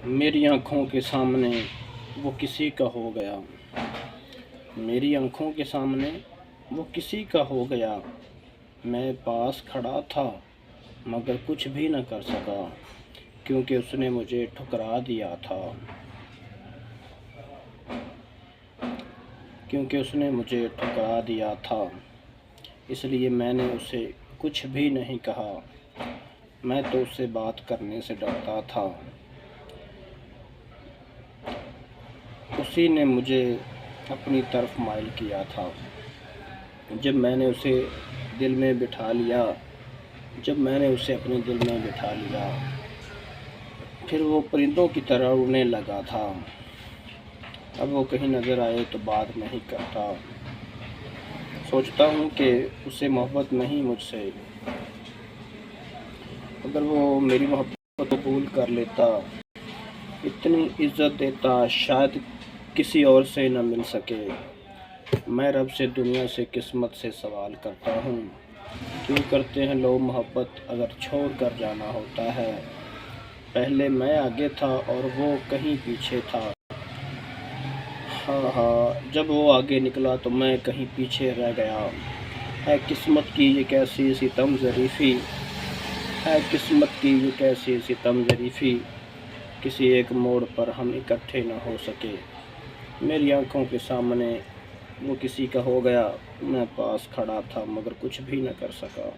मेरी आँखों के सामने वो किसी का हो गया। मेरी आँखों के सामने वो किसी का हो गया। मैं पास खड़ा था मगर कुछ भी न कर सका, क्योंकि उसने मुझे ठुकरा दिया था। क्योंकि उसने मुझे ठुकरा दिया था, इसलिए मैंने उसे कुछ भी नहीं कहा। मैं तो उससे बात करने से डरता था। उसी ने मुझे अपनी तरफ माइल किया था। जब मैंने उसे दिल में बिठा लिया, जब मैंने उसे अपने दिल में बिठा लिया, फिर वो परिंदों की तरह उड़ने लगा था। अब वो कहीं नज़र आए तो बात नहीं करता। सोचता हूँ कि उसे मोहब्बत नहीं मुझसे। अगर वो मेरी मोहब्बत को कबूल कर लेता, इतनी इज्जत देता, शायद किसी और से न मिल सके। मैं रब से, दुनिया से, किस्मत से सवाल करता हूँ, क्यों करते हैं लोग मोहब्बत अगर छोड़ कर जाना होता है। पहले मैं आगे था और वो कहीं पीछे था। हाँ, जब वो आगे निकला तो मैं कहीं पीछे रह गया। है किस्मत की ये कैसी सितम ज़रीफ़ी, है किस्मत की ये कैसी सितम ज़रीफ़ी, किसी एक मोड़ पर हम इकट्ठे न हो सके। मेरी आँखों के सामने वो किसी का हो गया। मैं पास खड़ा था मगर कुछ भी न कर सका।